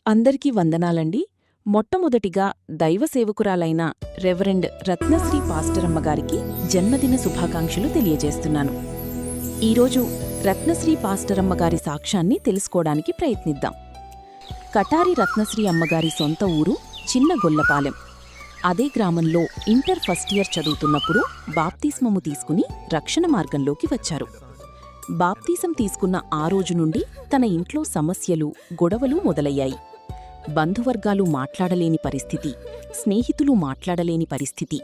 అందరికీ వందనాలండి. మొట్టమొదటిగా దైవ సేవకురాలైన రెవరెండ్ రత్నశ్రీ పాస్టరమ్మ గారికి జన్మదిన శుభాకాంక్షలు తెలియజేస్తున్నాను. ఈరోజు రత్నశ్రీ పాస్టరమ్మ గారి సాక్ష్యాన్ని తెలుసుకోవడానికి ప్రయత్నిద్దాం. కటారి రత్నశ్రీ అమ్మగారి సొంత ఊరు చిన్న గొల్లపాలెం. అదే గ్రామంలో ఇంటర్ ఫస్ట్ ఇయర్ చదువుతున్నప్పుడు బాప్తిస్మము తీసుకుని రక్షణ మార్గంలోకి వచ్చారు. బాప్తీసం తీసుకున్న ఆ రోజు నుండి తన ఇంట్లో సమస్యలు, గొడవలు మొదలయ్యాయి. బంధువర్గాలు మాట్లాడలేని పరిస్థితి, స్నేహితులు మాట్లాడలేని పరిస్థితి.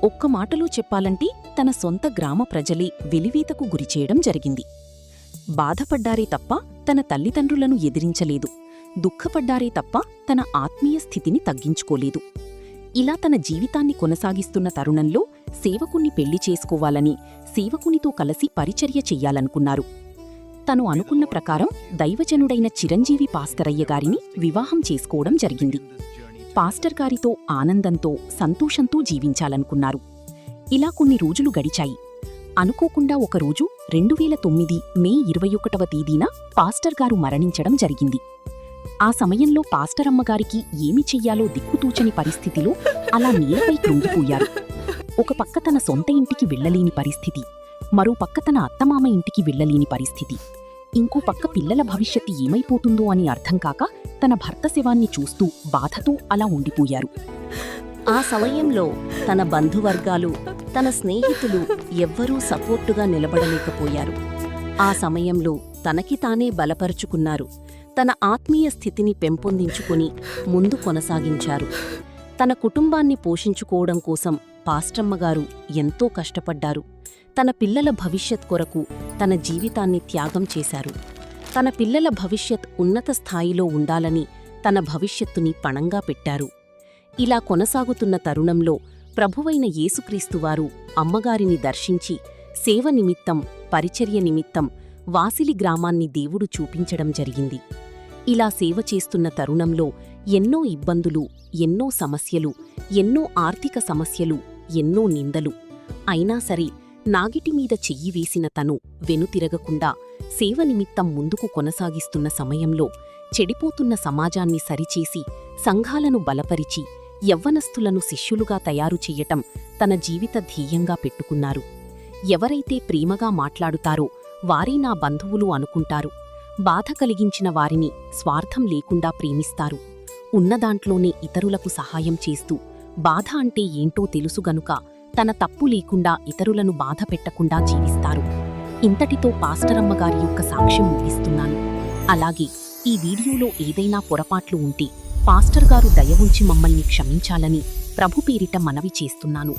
ఒక్క మాటలో చెప్పాలంటే తన సొంత గ్రామ ప్రజలే వెలివేతకు గురిచేయడం జరిగింది. బాధపడ్డారే తప్ప తన తల్లిదండ్రులను ఎదిరించలేదు. దుఃఖపడ్డారే తప్ప తన ఆత్మీయ స్థితిని తగ్గించుకోలేదు. ఇలా తన జీవితాన్ని కొనసాగిస్తున్న తరుణంలో సేవకుణ్ణి పెళ్లి చేసుకోవాలని, సేవకునితో కలిసి పరిచర్య చెయ్యాలనుకున్నారు. తను అనుకున్న ప్రకారం దైవజనుడైన చిరంజీవి పాస్టరయ్య గారిని వివాహం చేసుకోవడం జరిగింది. పాస్టర్ గారితో ఆనందంతో, సంతోషంతో జీవించాలనుకున్నారు. ఇలా కొన్ని రోజులు గడిచాయి. అనుకోకుండా ఒకరోజు 2009 మే 21వ తేదీన పాస్టర్ గారు మరణించడం జరిగింది. ఆ సమయంలో పాస్టరమ్మగారికి ఏమి చెయ్యాలో దిక్కుతూచని పరిస్థితిలో అలా నేలపై కృంగిపోయారు. ఒక పక్క తన సొంత ఇంటికి వెళ్లలేని పరిస్థితి, మరో పక్క తన అత్తమామ ఇంటికి వెళ్లలేని పరిస్థితి, ఇంకో పక్క పిల్లల భవిష్యత్తు ఏమైపోతుందో అని అర్థం కాక తన భర్త శవాన్ని చూస్తూ బాధతో అలా ఉండిపోయారు. ఆ సమయంలో తన బంధువర్గాలు, తన స్నేహితులు ఎవ్వరూ సపోర్టుగా నిలబడలేకపోయారు. ఆ సమయంలో తనకి తానే బలపరుచుకున్నారు. తన ఆత్మీయ స్థితిని పెంపొందించుకుని ముందు కొనసాగించారు. తన కుటుంబాన్ని పోషించుకోవడం కోసం పాస్టరమ్మగారు ఎంతో కష్టపడ్డారు. తన పిల్లల భవిష్యత్ కొరకు తన జీవితాన్ని త్యాగం చేశారు. తన పిల్లల భవిష్యత్ ఉన్నత స్థాయిలో ఉండాలని తన భవిష్యత్తుని పణంగా పెట్టారు. ఇలా కొనసాగుతున్న తరుణంలో ప్రభువైన యేసుక్రీస్తువారు అమ్మగారిని దర్శించి సేవ నిమిత్తం, పరిచర్య నిమిత్తం వాసిలి గ్రామాన్ని దేవుడు చూపించడం జరిగింది. ఇలా సేవ చేస్తున్న తరుణంలో ఎన్నో ఇబ్బందులు, ఎన్నో సమస్యలు, ఎన్నో ఆర్థిక సమస్యలు, ఎన్నో నిందలు. అయినా సరే నాగిటి మీద చెయ్యి వేసిన తను వెనుతిరగకుండా సేవ నిమిత్తం ముందుకు కొనసాగిస్తున్న సమయంలో చెడిపోతున్న సమాజాన్ని సరిచేసి, సంఘాలను బలపరిచి, యవ్వనస్థులను శిష్యులుగా తయారు చెయ్యటం తన జీవిత ధ్యేయంగా పెట్టుకున్నారు. ఎవరైతే ప్రేమగా మాట్లాడుతారో వారే నా బంధువులు అనుకుంటారు. బాధ కలిగించిన వారిని స్వార్థం లేకుండా ప్రేమిస్తారు. ఉన్నదాంట్లోనే ఇతరులకు సహాయం చేస్తూ, బాధ అంటే ఏంటో తెలుసు గనుక తన తప్పు లేకుండా ఇతరులను బాధ పెట్టకుండా జీవిస్తారు. ఇంతటితో పాస్టరమ్మగారి యొక్క సాక్ష్యం ముగిస్తున్నాను. అలాగే ఈ వీడియోలో ఏదైనా పొరపాట్లు ఉంటే పాస్టర్ గారు దయ ఉంచి మమ్మల్ని క్షమించాలని ప్రభు పేరిట మనవి చేస్తున్నాను.